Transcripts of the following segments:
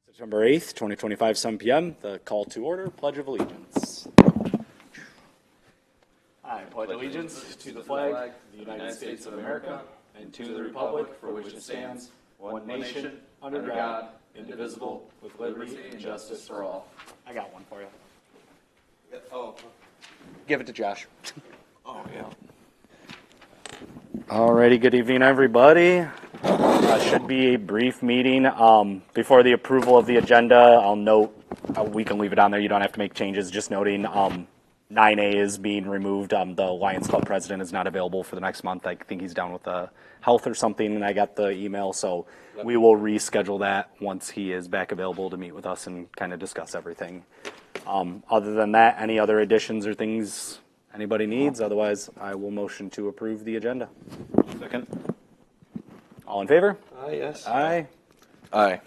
September 8th, 2025, 7 p.m. The call to order, Pledge of Allegiance. I pledge allegiance to the flag of the United States of America and to the republic for which it stands, one nation, under God, indivisible, with liberty and justice for all. I got one for you. Oh. Give it to Josh. Oh, yeah. Alrighty, good evening, everybody. Should be a brief meeting. Before the approval of the agenda, I'll note, we can leave it on there. You don't have to make changes. Just noting 9A is being removed. The Lions Club president is not available for the next month. I think he's down with health or something, and I got the email. So we will reschedule that once he is back available to meet with us and kind of discuss everything. Other than that, any other additions or things anybody needs? Otherwise, I will motion to approve the agenda. Second. All in favor? Aye, yes. Aye. Aye.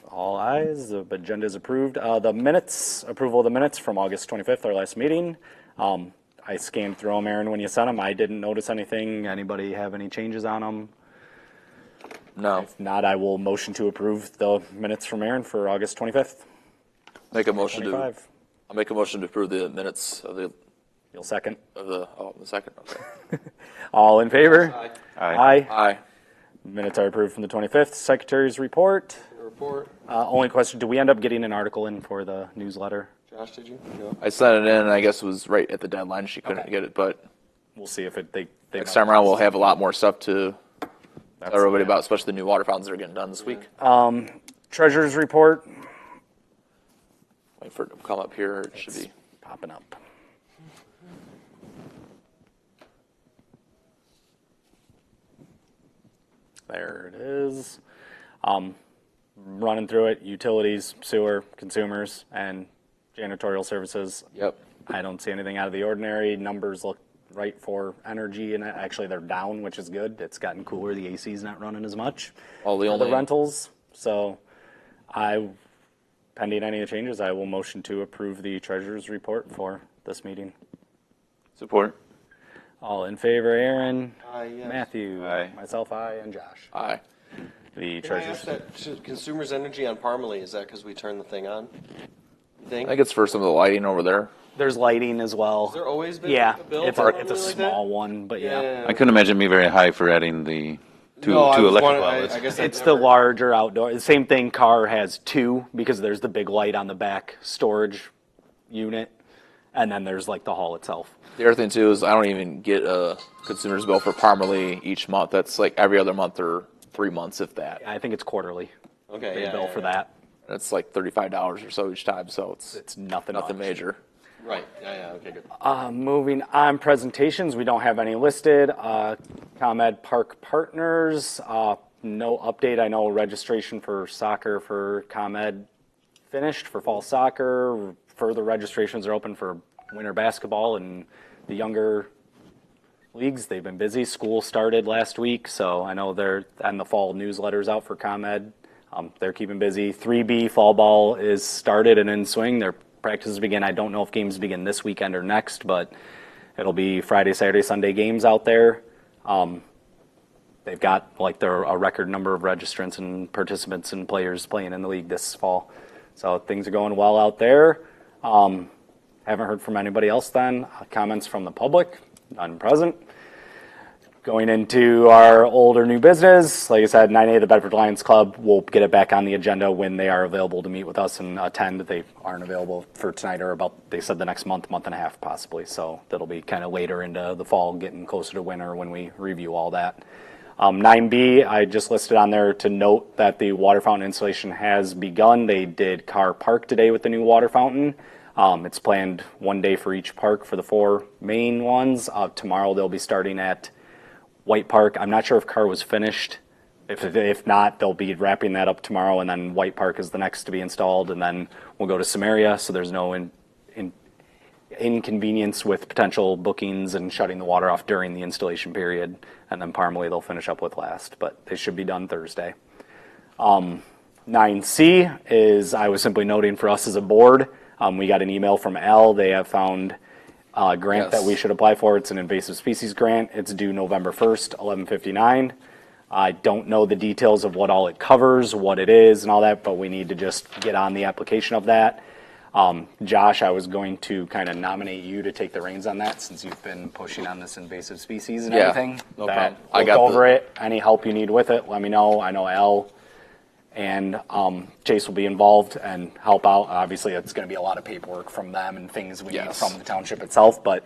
All ayes. The agenda is approved. The minutes, approval of the minutes from August 25th, our last meeting. I scanned through them, Aaron, when you sent them. I didn't notice anything. Anybody have any changes on them? No. If not, I will motion to approve the minutes from Aaron for August 25th. Make a motion 25. I'll make a motion to approve the minutes of the You'll second. the second. Okay. All in favor? Aye. Aye. Aye. Minutes are approved from the 25th. Secretary's report. Report. Only question, do we end up getting an article in for the newsletter? Josh, did you? No. I sent it in, and I guess it was right at the deadline. She couldn't get it, but We'll see if they next time around we'll have a lot more stuff to tell That's- everybody yeah. about, especially the new water fountains that are getting done this week. Treasurer's report. Wait for it to come up here. It should be. Popping up. There it is. Running through it, utilities, sewer, consumers, and janitorial services. Yep. I don't see anything out of the ordinary. Numbers look right for energy, and actually they're down, which is good. It's gotten cooler. The AC's not running as much. All the for only the rentals. So pending any changes, I will motion to approve the treasurer's report for this meeting. support. All in favor, Aaron? Aye, yes. Matthew? Aye. Myself, aye, and Josh. Aye. The Can I treasurer's. ask that, Consumers Energy on Parmalee, is that because we turned the thing on? You think? I think it's for some of the lighting over there. There's lighting as well. Has there always been Yeah, a bill it's for a Parmalee like small that? one, but yeah. I couldn't imagine it being very high for adding the two No, I was electrical wondering- outlets. I guess It's I've the never- larger outdoor. The same thing car has two because there's the big light on the back storage unit, and then there's like the hall itself. The other thing too is I don't even get a consumer's bill for Parmalee each month. That's like every other month or 3 months, if that. I think it's quarterly. Okay, They yeah. bill for that. And it's like $35 or so each time, so it's It's nothing. nothing much. major. Right, yeah, okay, good. Moving on, presentations, we don't have any listed. ComEd Park Partners, no update. I know registration for soccer for ComEd finished for fall soccer. Further registrations are open for winter basketball and the younger leagues. They've been busy. School started last week, so I know they're and the fall newsletters out for ComEd. They're keeping busy. 3B fall ball is started and in swing. Their practices begin. I don't know if games begin this weekend or next, but it'll be Friday, Saturday, Sunday games out there. They've got a record number of registrants and participants and players playing in the league this fall. So things are going well out there. Haven't heard from anybody else then. Comments from the public, none present. Going into our old or new business, like I said, 9A, the Bedford Lions Club, we'll get it back on the agenda when they are available to meet with us and attend. They aren't available for tonight or they said the next month and a half possibly. So that'll be kind of later into the fall, getting closer to winter when we review all that. 9B, I just listed on there to note that the water fountain installation has begun. They did Carr Park today with the new water fountain. It's planned one day for each park for the 4 main ones. Tomorrow they'll be starting at White Park. I'm not sure if Carr was finished. If not, they'll be wrapping that up tomorrow, and then White Park is the next to be installed, and then we'll go to Samaria, so there's no inconvenience with potential bookings and shutting the water off during the installation period, and then Parmalee they'll finish up with last, but they should be done Thursday. 9C is, I was simply noting for us as a board, we got an email from Al. They have found a grant that we should apply for. It's an invasive species grant. It's due November 1st, 11:59. I don't know the details of what all it covers, what it is and all that, but we need to just get on the application of that. Josh, I was going to kind of nominate you to take the reins on that since you've been pushing on this invasive species and everything. No problem. Look over it. Any help you need with it, let me know. I know Al and Chase will be involved and help out. Obviously, it's going to be a lot of paperwork from them and things we need from the township itself. But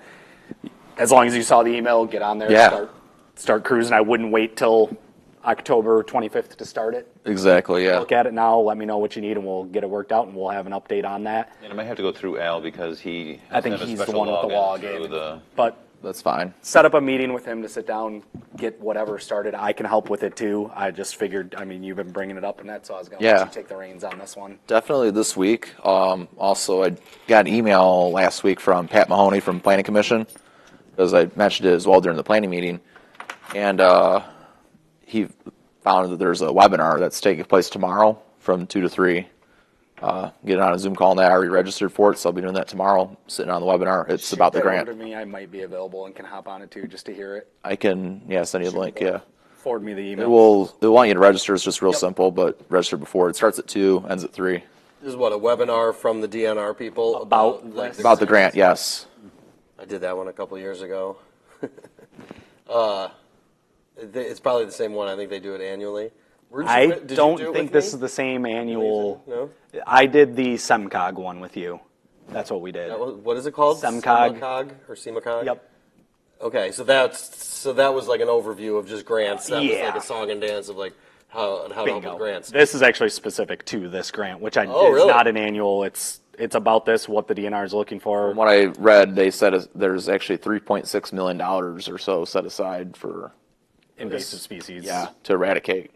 as long as you saw the email, get on there, start cruising. I wouldn't wait till October 25th to start it. Exactly, yeah. Look at it now. Let me know what you need, and we'll get it worked out, and we'll have an update on that. And I might have to go through Al because he I think he's the one with the login. But That's fine. set up a meeting with him to sit down, get whatever started. I can help with it too. I just figured, I mean, you've been bringing it up, and that's so I was going to let you take the reins on this one. Definitely this week. Also, I got an email last week from Pat Mahoney from Planning Commission, because I mentioned it as well during the planning meeting. And he found that there's a webinar that's taking place tomorrow from 2 to 3. Get on a Zoom call now. I already registered for it, so I'll be doing that tomorrow, sitting on the webinar. It's about the grant. To me, I might be available and can hop on it too, just to hear it. I can, send you the link, Forward me the email. They'll want you to register. It's just real simple, but register before. It starts at 2, ends at 3. This is what, a webinar from the DNR people About About the grant, yes. I did that one a couple years ago. It's probably the same one. I think they do it annually. I don't think this is the same annual. No? I did the SEMCOG one with you. That's what we did. What is it called? SEMCOG. SEMCOG or SEMACOG? Yep. Okay, so that was like an overview of just grants. That was like a song and dance of like how to help with grants. This is actually specific to this grant, which is really? not an annual. It's about this, what the DNR is looking for. From what I read, they said there's actually $3.6 million or so set aside for Invasive species. Yeah, to eradicate.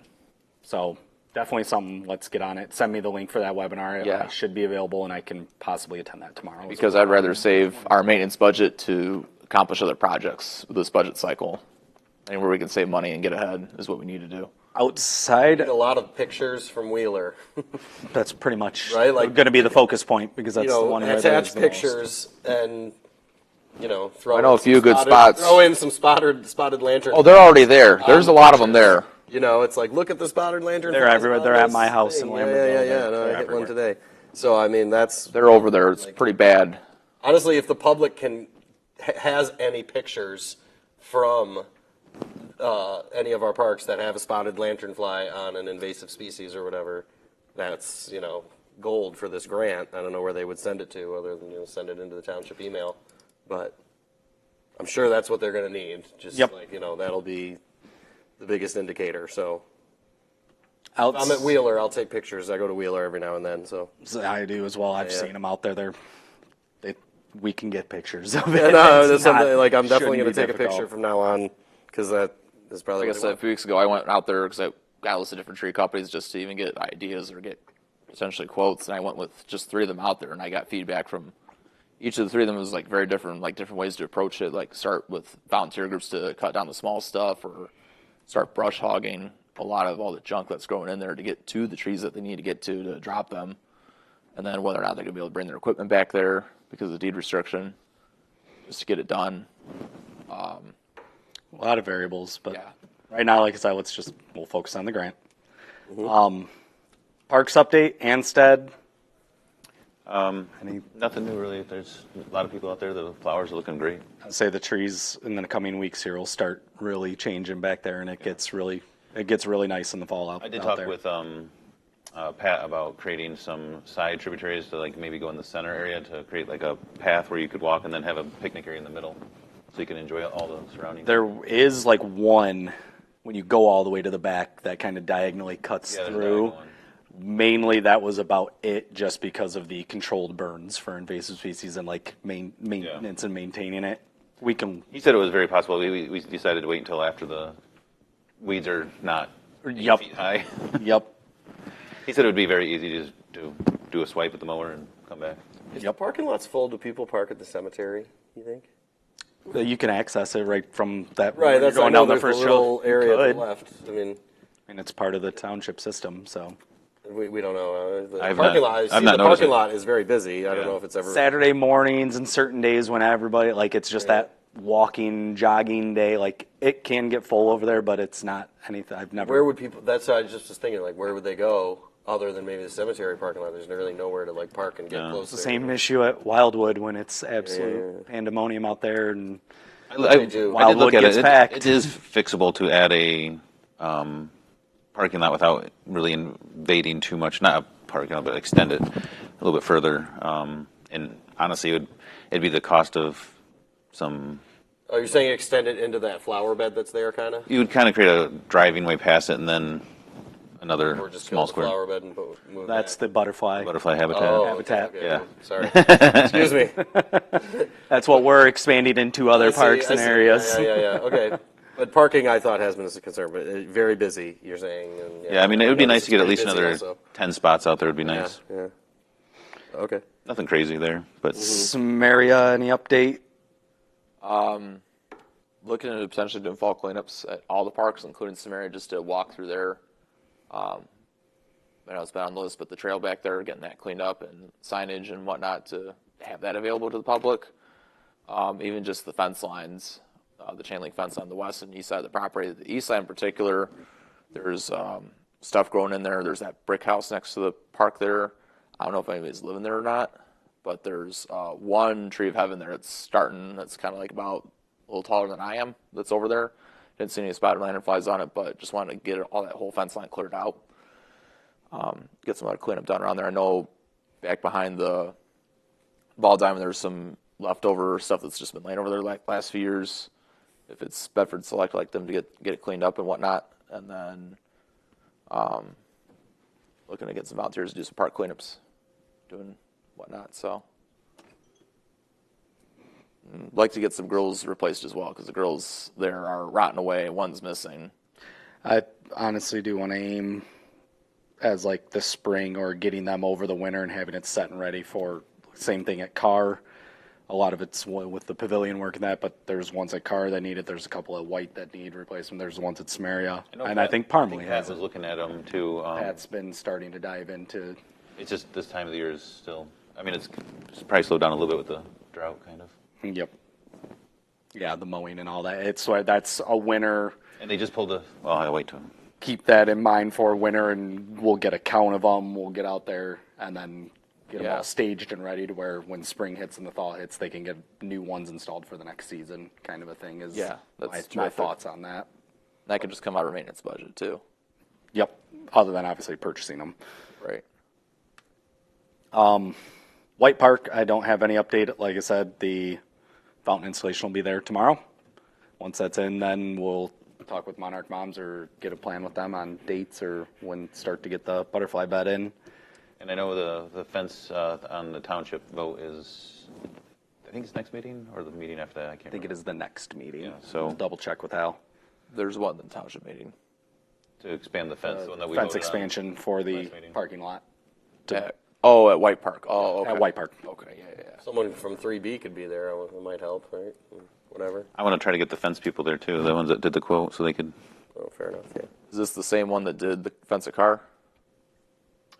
So definitely something. Let's get on it. Send me the link for that webinar. Yeah. I should be available, and I can possibly attend that tomorrow. Because I'd rather save our maintenance budget to accomplish other projects with this budget cycle. Anywhere we can save money and get ahead is what we need to do. Outside, A lot of pictures from Wheeler. that's pretty much Right, like- going to be the focus point because that's the one where there's attach the most. pictures and throw. I know in a few some good spotted- spots. Throw in some spotted lantern. Oh, they're already there. There's a lot of them there. It's like, look at the spotted lantern. They're everywhere. They're at my house in Yeah, Lambertville. yeah. No, I hit one today. So I mean, that's They're over there. It's pretty bad. honestly, if the public has any pictures from any of our parks that have a spotted lanternfly on an invasive species or whatever, that's gold for this grant. I don't know where they would send it to, other than send it into the township email, but I'm sure that's what they're going to need. Just that'll be the biggest indicator. So if I'm at Wheeler, I'll take pictures. I go to Wheeler every now and then. So I do as well. I've seen them out there. we can get pictures of it. Yeah, no, It's that's not- something, like, I'm definitely shouldn't going to be take a difficult. picture from now on, because that is probably Like I what said, they a few weeks ago, I went out there because I got a list of different tree companies just to even get ideas or get essentially quotes. And I went with just 3 of them out there, and I got feedback from each of the 3 of them was like very different, like different ways to approach it. Like start with volunteer groups to cut down the small stuff, or start brush hogging a lot of all the junk that's growing in there to get to the trees that they need to get to drop them. And then whether or not they're going to be able to bring their equipment back there because of the deed restriction, just to get it done. A lot of variables, but Yeah. right now, like I said, we'll focus on the grant. Parks update, Anstead. Nothing new really. There's a lot of people out there. The flowers are looking great. I'd say the trees in the coming weeks here will start really changing back there, and it gets really nice in the fall out. I did out talk there. with Pat about creating some side tributaries to like maybe go in the center area to create like a path where you could walk and then have a picnic area in the middle, so you can enjoy all the surroundings. There is like one when you go all the way to the back that kind of diagonally cuts Yeah, there's a through. diagonal one. Mainly that was about it, just because of the controlled burns for invasive species and like maintenance and maintaining it. We can. He said it was very possible. We decided to wait until after the weeds are not 8 Yep. feet high. Yep. He said it would be very easy to do a swipe at the mower and come back. If the parking lot's full, do people park at the cemetery, you think? You can access it right from that. Right, when that's you're I going know down the there's first a little hill. You area to could. the left. I mean, And it's part of the township system, so. we don't know. The I've parking not- lot, I've not the noticed parking it. lot is very busy. I don't Yeah. know if it's ever. Saturday mornings and certain days when everybody, like, it's just that walking, jogging day. Like, it can get full over there, but it's not anything. I've never. Where would people? That's I just was thinking, like, where would they go other than maybe the cemetery parking lot? There's really nowhere to like park and get close. It's the same issue at Wildwood when it's absolute pandemonium out there, and They do. I did Wildwood look at gets it. packed. It is fixable to add a parking lot without really invading too much. Not a parking lot, but extend it a little bit further. And honestly, it'd be the cost of some. Oh, you're saying extend it into that flower bed that's there, kind of, You would kind of create a driving way past it, and then another or just small kill the square. flower bed and move. that's back? the butterfly. Butterfly habitat. Oh, habitat. Okay, Yeah. Sorry. Excuse me. That's what we're expanding into other I see, parks I and see. areas. Yeah. Okay. But parking, I thought, has been a concern, but very busy, you're saying. And, Yeah, I mean, it would be nice noticed to get it's at least pretty busy another also. 10 spots out there. Would be Yeah, nice. yeah. Okay. Nothing crazy there, but Samaria, any update? Looking at potentially doing fall cleanups at all the parks, including Samaria, just to walk through there. I know it's been on the list, but the trail back there, getting that cleaned up and signage and whatnot to have that available to the public. Even just the fence lines, the chain link fence on the west and east side of the property. The east side in particular, there's stuff growing in there. There's that brick house next to the park there. I don't know if anybody's living there or not, but there's one tree of heaven there that's starting. That's kind of like about a little taller than I am. That's over there. Didn't see any spotted lanternflies on it, but just wanted to get all that whole fence line cleared out. Get some other cleanup done around there. I know back behind the ball diamond, there's some leftover stuff that's just been laying over there like last few years. If it's Bedford Select, I'd like them to get it cleaned up and whatnot. And then looking to get some volunteers to do some park cleanups, doing whatnot. So I'd like to get some grills replaced as well, because the grills there are rotting away. One's missing. I honestly do want to aim as like the spring or getting them over the winter and having it set and ready for same thing at Carr. A lot of it's with the pavilion work and that, but there's ones at Carr that need it. There's a couple at White that need replacement. There's ones at Samaria. And I think Parmalee Pat has was it. looking at them too. Pat's been starting to dive into. It's just this time of the year is still. I mean, it's probably slowed down a little bit with the drought, kind of. Yep. Yeah, the mowing and all that. It's why that's a winter. And they just pulled a. Well, I'll wait till. Keep that in mind for winter, and we'll get a count of them. We'll get out there and then get them all staged and ready to where when spring hits and the fall hits, they can get new ones installed for the next season, kind of a thing. Is that's my terrific. thoughts on that. That could just come out of maintenance budget too. Yep. Other than obviously purchasing them. Right. White Park, I don't have any update. Like I said, the fountain installation will be there tomorrow. Once that's in, then we'll talk with Monarch Moms or get a plan with them on dates or when start to get the butterfly bed in. And I know the fence on the township vote is, I think it's next meeting or the meeting after that. I can't I think it remember. is the next meeting. Yeah, so- I'll double check with Al. There's one in the township meeting. To expand the fence, the one that we Fence voted on. expansion for the last meeting. parking lot At White Park. Oh, okay. at White Park. Okay, yeah. Someone from 3B could be there. It might help, right? Whatever. I want to try to get the fence people there too, the ones that did the quote, so they could. Oh, fair enough. Yeah. Is this the same one that did the fence at Car?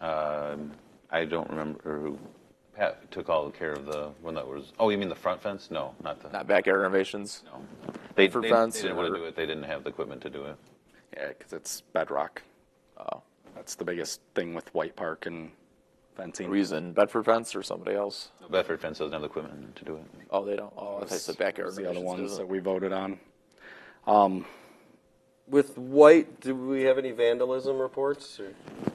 I don't remember who. Pat took all the care of the one that was. Oh, you mean the front fence? No, not the. Not backyard renovations? No. They fence didn't want or- to do it. They didn't have the equipment to do it. Yeah, because it's bedrock. Oh. That's the biggest thing with White Park and fencing. Are we using Bedford fence or somebody else? No, Bedford fence doesn't have the equipment to do it. Oh, they don't. Oh, I thought you said backyard the other renovations. ones doesn't that we voted on. With White, do we have any vandalism reports? Or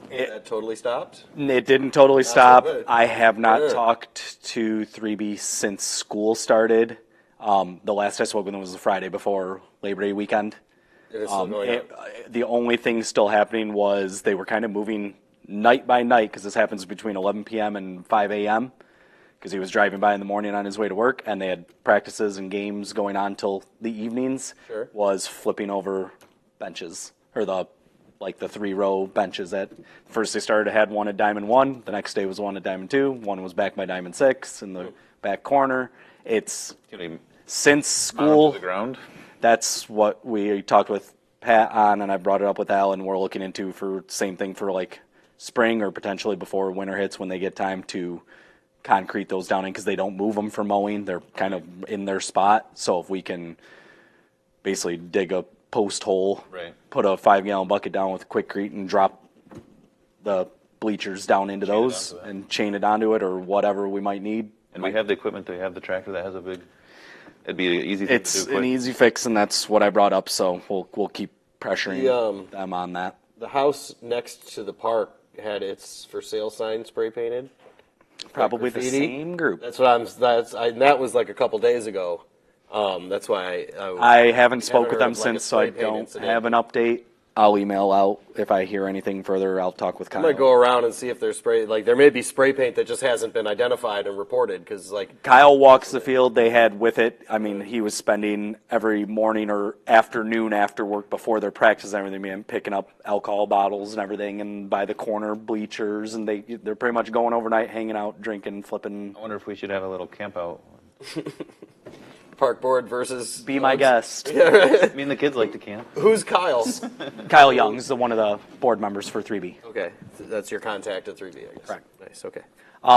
that totally stopped? It didn't totally so stop. good. I have not Yeah. talked to 3B since school started. The last I spoke with them was the Friday before Labor Day weekend. It is still going on. The only thing still happening was they were kind of moving night by night, because this happens between 11 p.m. and 5 a.m., because he was driving by in the morning on his way to work, and they had practices and games going on till the evenings, Sure. was flipping over benches, or the 3-row benches. At first they started, had one at Diamond 1, the next day was one at Diamond 2, one was back by Diamond 6 in the back corner. It's Can they since mount 'em school. to the ground? That's what we talked with Pat on, and I brought it up with Al, and we're looking into for same thing for like spring or potentially before winter hits when they get time to concrete those down in, because they don't move them for mowing. They're kind of in their spot. So if we can basically dig a post hole, Right. put a 5-gallon bucket down with Quickcrete and drop the bleachers down into Chain it those onto that. and chain it onto it or whatever we might need. And we have the equipment to have the tractor that has a big. It'd be an easy thing It's to do an quick. easy fix, and that's what I brought up. So we'll keep pressuring them on that. The house next to the park had its for sale sign spray painted. Probably the graffiti? same group. That's what that was like a couple days ago. That's why I haven't spoke heard with them of, like, a since, so I spray paint don't incident. have an update. I'll email out if I hear anything further. I'll talk with I Kyle. might go around and see if there's spray. Like there may be spray paint that just hasn't been identified and reported because like Kyle walks the field they had with it. I mean, he was spending every morning or afternoon after work before their practice and everything, man, picking up alcohol bottles and everything, and by the corner bleachers, and they're pretty much going overnight, hanging out, drinking, flipping. I wonder if we should have a little camp out. park board versus. Be my guest. I mean, the kids like to camp. Who's Kyle? Kyle Young is one of the board members for 3B. Okay, that's your contact at 3B, I guess. Correct. Nice. Okay. But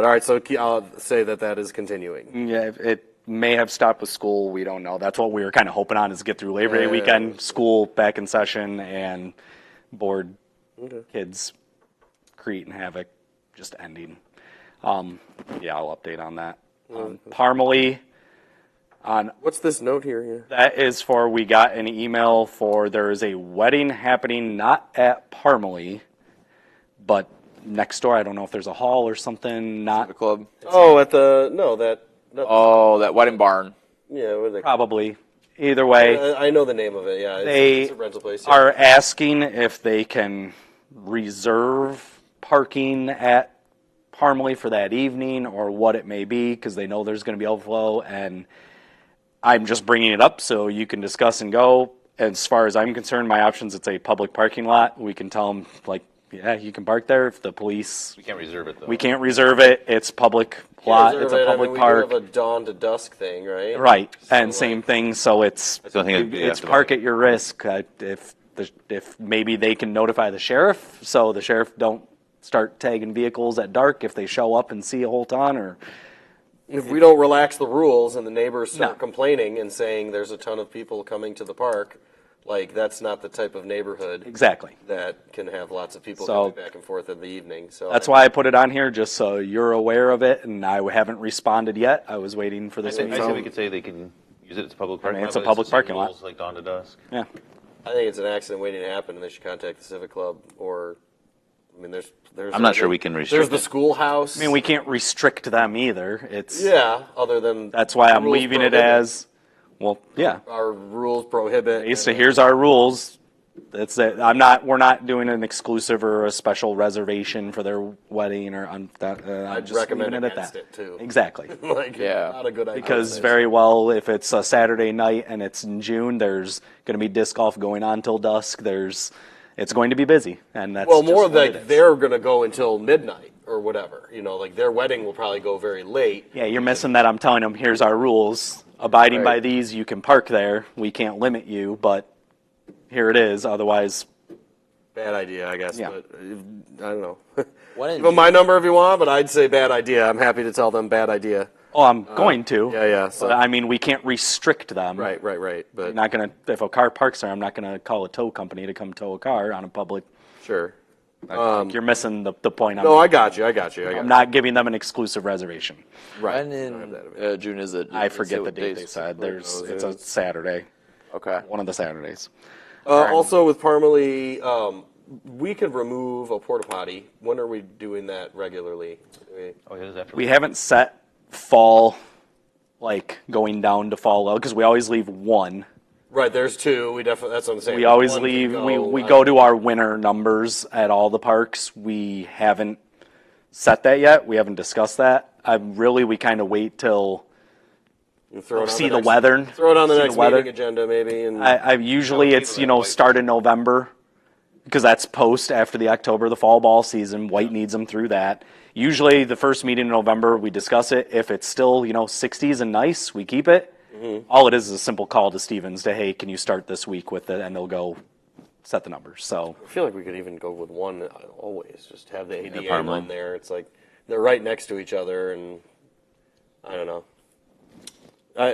all right, so I'll say that is continuing. Yeah, it may have stopped with school. We don't know. That's what we were kind of hoping on, is get through Labor Day Yeah. weekend, school back in session, and board kids creating havoc just ending. Yeah, I'll update on that. Parmalee, What's this note here? that is for, we got an email for, there is a wedding happening not at Parmalee, but next door. I don't know if there's a hall or something, The not club. Oh, at the no that. Oh, that wedding barn. Yeah, what are they? probably. Either way. I know the name of it. Yeah, They it's a rental place. Yeah. are asking if they can reserve parking at Parmalee for that evening or what it may be, because they know there's going to be overflow, and I'm just bringing it up so you can discuss and go. As far as I'm concerned, my options, it's a public parking lot. We can tell them, like, yeah, you can park there. If the police, We can't reserve it though. we can't reserve it. It's public lot. Reserve It's it. a I public mean, we park. do have a dawn to dusk thing, right? Right, So, and like- same thing, so it's, That's the only thing I'd be it's asked park about. at your risk. If maybe they can notify the sheriff, so the sheriff don't start tagging vehicles at dark if they show up and see a whole ton, or, If we don't relax the rules and the neighbors start No. complaining and saying there's a ton of people coming to the park, like that's not the type of neighborhood exactly. that can have lots of people So- coming back and forth in the evening. So That's why I put it on here, just so you're aware of it, and I haven't responded yet. I was waiting for I this think week. we could say they can use it as a public parking lot. it's a but public the same parking lot. rules, like dawn to dusk. Yeah, I think it's an accident waiting to happen, and they should contact the civic club or. I mean, there's. I'm not sure we can There's restrict the it. schoolhouse. I mean, we can't restrict them either. It's, Yeah, other than that's why I'm rules leaving it prohibit. as, well, yeah. Our rules prohibit. So here's our rules. That's it. We're not doing an exclusive or a special reservation for their wedding or on that. I'm I'd just recommend leaving it at against that. it too. Exactly. Like, Yeah. not a good idea. Because very well, if it's a Saturday night and it's in June, there's going to be disc golf going on till dusk. It's going to be busy, and that's Well, just more what like it is. they're going to go until midnight or whatever. You know, like their wedding will probably go very late. Yeah, you're missing that. I'm telling them, here's our rules. Abiding by Right. these, you can park there. We can't limit you, but here it is. Otherwise, Bad idea, I guess. Yeah. But I don't know. When in Give them my number if you want, but I'd say bad idea. I'm happy to tell them bad idea. oh, I'm going to. yeah, so- But I mean, we can't restrict them. Right. But I'm not gonna. If a car parks there, I'm not gonna call a tow company to come tow a car on a public. sure. I think you're missing the point. No, I got you. I'm not giving them an exclusive reservation. Right. When in June is it? I Did they say forget the what date days they said. specifically? It's a Saturday, Okay. one of the Saturdays. Also, with Parmalee, we could remove a porta potty. When are we doing that regularly? Oh, it is after. We haven't set fall, like going down to fall level, because we always leave one. Right, there's two. We definitely. That's what I'm saying. We always One leave. can We go to our winter numbers at all the parks. We haven't set that yet. We haven't discussed that. We kind of wait till You throw it on see the next- weather. Throw it on the see next weather. meeting agenda, maybe. And I usually it's start in November because that's post after the October, the fall ball season. White needs them through that. Usually the first meeting in November we discuss it. If it's still 60s and nice, we keep it. All it is a simple call to Stevens to, hey, can you start this week with it, and they'll go set the numbers. So I feel like we could even go with one always. Just have the ADA Parmalee. one there. It's like they're right next to each other, and I don't know.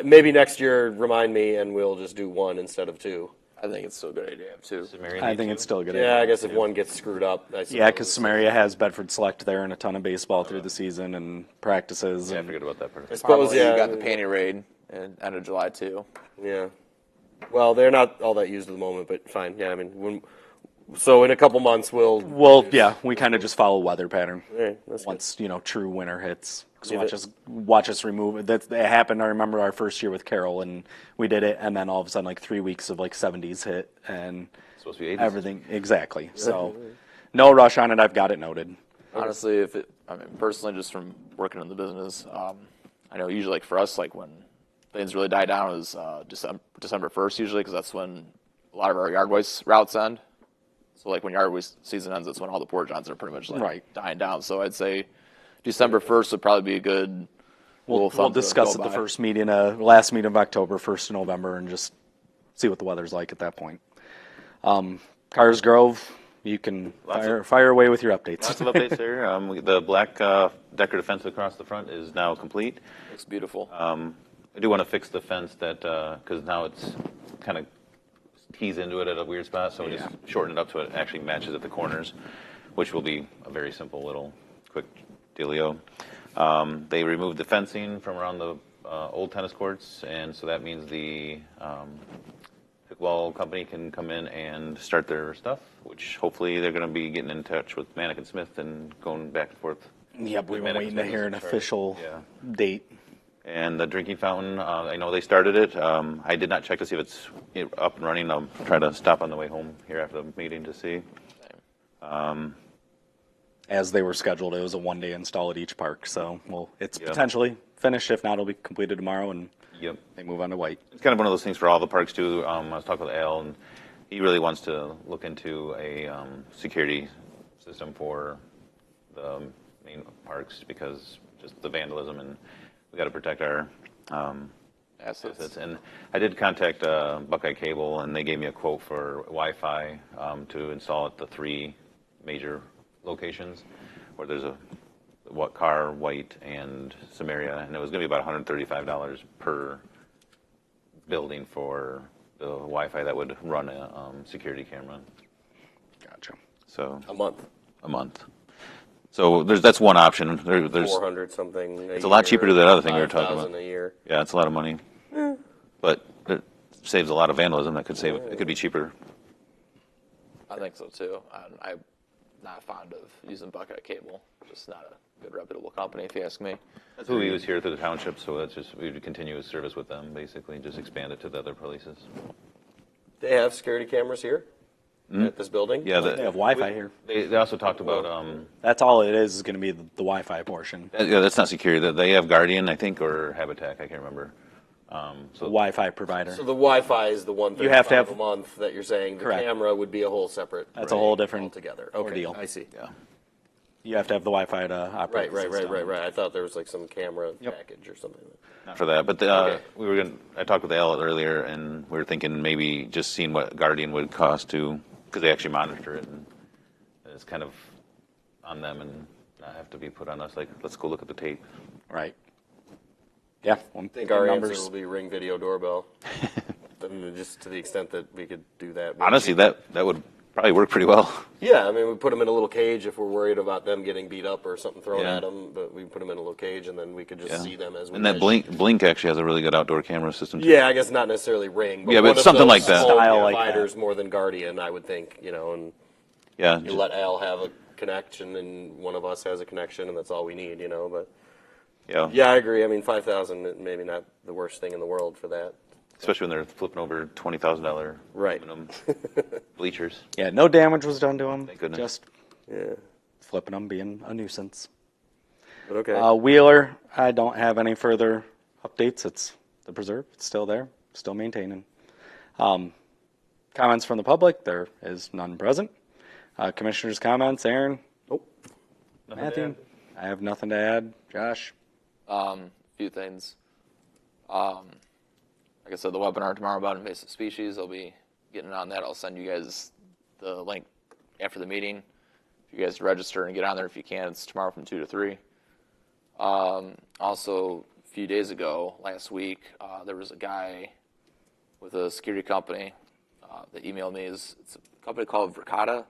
Maybe next year, remind me, and we'll just do one instead of two. I think it's still a good idea to have two. I think it's still a good Yeah, idea. I guess if one gets screwed up, I Yeah, because suppose. Samaria has Bedford Select there and a ton of baseball through the season and practices. Yeah, I and forget about that part. I suppose, Probably yeah. you got the Panty Raid in end of July too. Yeah. Well, they're not all that used at the moment, but fine. Yeah, I mean, so in a couple months Well, yeah, we kind of just follow weather pattern. Okay, that's good. Once true winter hits. 'Cause Leave watch us remove it. That happened. I remember our first year with Carol, and we did it, and then all of a sudden, like 3 weeks of like 70s hit, and It's supposed to be 80s. everything exactly. So, no rush on it. I've got it noted. Honestly, personally, just from working in the business, I know usually like for us, like when things really die down is December 1st usually, because that's when a lot of our yard waste routes end. So like when yard waste season ends, that's when all the porta johns are pretty much like Right. dying down. So I'd say December 1st would probably be a good. We'll discuss at the first meeting, last meeting of October, 1st of November, and just see what the weather's like at that point. Cars Grove, you can fire away with your updates. Lots of updates there. The black decorative fence across the front is now complete. Looks beautiful. I do want to fix the fence because now it's kind of tees into it at a weird spot, so we just shorten it up so it actually matches at the corners, which will be a very simple little quick dealio. They removed the fencing from around the old tennis courts, and so that means the pickleball company can come in and start their stuff, which hopefully they're going to be getting in touch with Manic and Smith and going back and forth. Yep, we've been Manic waiting to Smith hear is an in charge. official Yeah. date. And the drinking fountain, I know they started it. I did not check to see if it's up and running. I'll try to stop on the way home here after the meeting to see. As they were scheduled, it was a one-day install at each park, so it's Yep. potentially finished. If not, it'll be completed tomorrow, and Yep. they move on to white. It's kind of one of those things for all the parks too. I was talking with Al, and he really wants to look into a security system for the main parks because just the vandalism, and we got to protect our assets. And I did contact Buckeye Cable, and they gave me a quote for Wi-Fi to install at the 3 major locations where there's Car, White, and Samaria, and it was going to be about $135 per building for the Wi-Fi that would run a security camera. Gotcha. So A month. a month. So that's one option. There's 400 something. It's a lot cheaper than that other thing we were talking 5,000 about. a year. Yeah, it's a lot of money, but it saves a lot of vandalism. That could save. It could be cheaper. I think so too. I'm not fond of using Buckeye Cable. Just not a good reputable company, if you ask me. That's what we use here through the township. So that's just we would continue with service with them, basically, just expand it to the other places. They have security cameras here? at this building? Yeah, They have Wi-Fi here. they also talked about, That's all it is going to be the Wi-Fi portion. yeah, that's not security. That they have Guardian, I think, or Habitat. I can't remember. The Wi-Fi provider. So the Wi-Fi is the one You have to have- a month that you're saying. The Correct. camera would be a whole separate. That's a whole different altogether. Okay, ordeal. I see. Yeah. You have to have the Wi-Fi to operate. Right. the system. I thought there was like some camera Yep. package or something. Not for that, but Okay. we were going. I talked with Al earlier, and we were thinking maybe just seeing what Guardian would cost to, because they actually monitor it, and it's kind of on them and not have to be put on us. Like, let's go look at the tape. Right. Yeah. I think our answer will be Ring video doorbell. Just to the extent that we could do that. Honestly, that would probably work pretty well. Yeah, I mean, we put them in a little cage if we're worried about them getting beat up or something thrown Yeah. at them. But we put them in a little cage, and then we could just Yeah. see them as we. And that measure. Blink actually has a really good outdoor camera system too. Yeah, I guess not necessarily Ring. But Yeah, but one of something those like that. home Style like providers that. more than Guardian, I would think. And Yeah. you let Al have a connection, and one of us has a connection, and that's all we need. But Yeah. yeah, I agree. I mean, 5,000 maybe not the worst thing in the world for that. Especially when they're flipping over $20,000 Right. aluminum bleachers. Yeah. No damage was done to them. Thank goodness. Just Yeah, flipping them being a nuisance. but okay. Wheeler, I don't have any further updates. It's the preserve. It's still there. Still maintaining. Comments from the public? There is none present. Commissioners' comments? Aaron? Nope. Matthew? I have nothing to add. Josh? Few things. Like I said, the webinar tomorrow about invasive species, I'll be getting on that. I'll send you guys the link after the meeting. If you guys register and get on there if you can, it's tomorrow from 2 to 3. Also, a few days ago, last week, there was a guy with a security company that emailed me. It's a company called Verkada.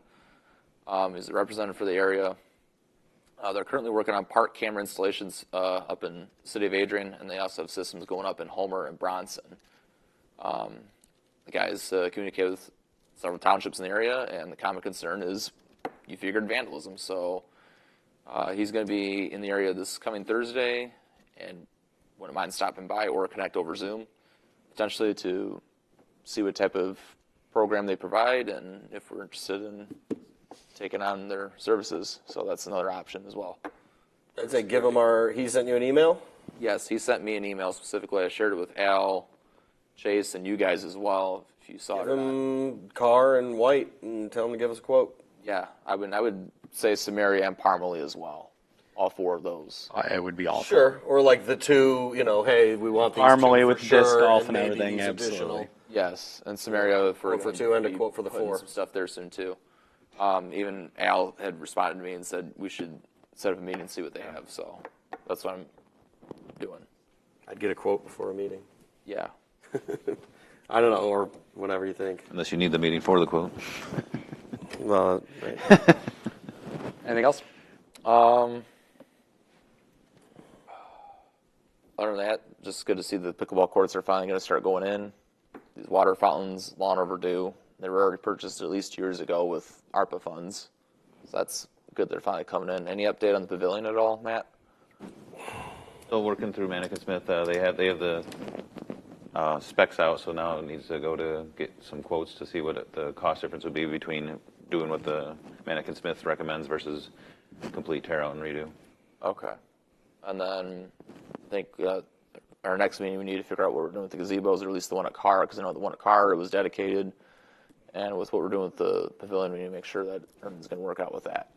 He's a representative for the area. They're currently working on park camera installations up in the city of Adrian, and they also have systems going up in Homer and Bronson. The guys communicated with several townships in the area, and the common concern is you figured vandalism. So he's going to be in the area this coming Thursday, and wouldn't mind stopping by or connect over Zoom, potentially to see what type of program they provide and if we're interested in taking on their services. So that's another option as well. I'd say give him he sent you an email? Yes, he sent me an email specifically. I shared it with Al, Chase, and you guys as well, if you saw it Give or not. him Carr and White and tell him to give us a quote. Yeah, I would say Samaria and Parmalee as well. All 4 of those. It would be awful. Sure. Or like the 2, hey, we want these Armley two with for sure, disc golf and maybe everything, these absolutely. additional. Yes, and Samaria for Quote for 2 and a be quote for the putting 4. Some stuff there soon too. Even Al had responded to me and said we should set up a meeting and see what they have. So that's what I'm doing. I'd get a quote before a meeting. Yeah. I don't know, or whatever you think. Unless you need the meeting for the quote. Well, right. Anything else? Other than that, just good to see the pickleball courts are finally going to start going in. These water fountains, long overdue. They were already purchased at least 2 years ago with ARPA funds. So that's good they're finally coming in. Any update on the pavilion at all, Matt? Still working through Manikin Smith. They have the specs out, so now it needs to go to get some quotes to see what the cost difference would be between doing what the Manikin Smith recommends versus complete tear out and redo. Okay. And then I think our next meeting we need to figure out what we're doing with the gazebos, or at least the one at Carr, because I know the one at Carr it was dedicated. And with what we're doing with the pavilion, we need to make sure that everything's going to work out with that.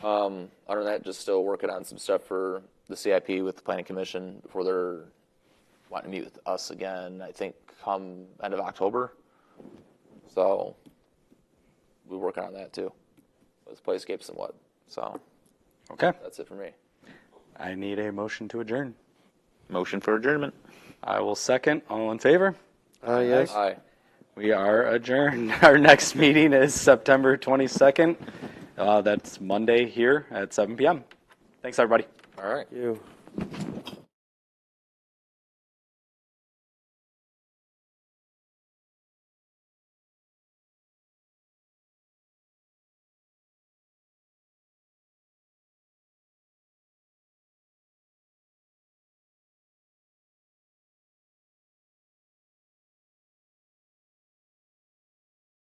Other than that, just still working on some stuff for the CIP with the Planning Commission before they're wanting to meet with us again, I think come end of October. So we're working on that too, with playscapes and what. So Okay. that's it for me. I need a motion to adjourn. Motion for adjournment. I will second. All in favor? Yes. Aye. We are adjourned. Our next meeting is September 22nd. That's Monday here at 7 p.m. Thanks, everybody. All right. You.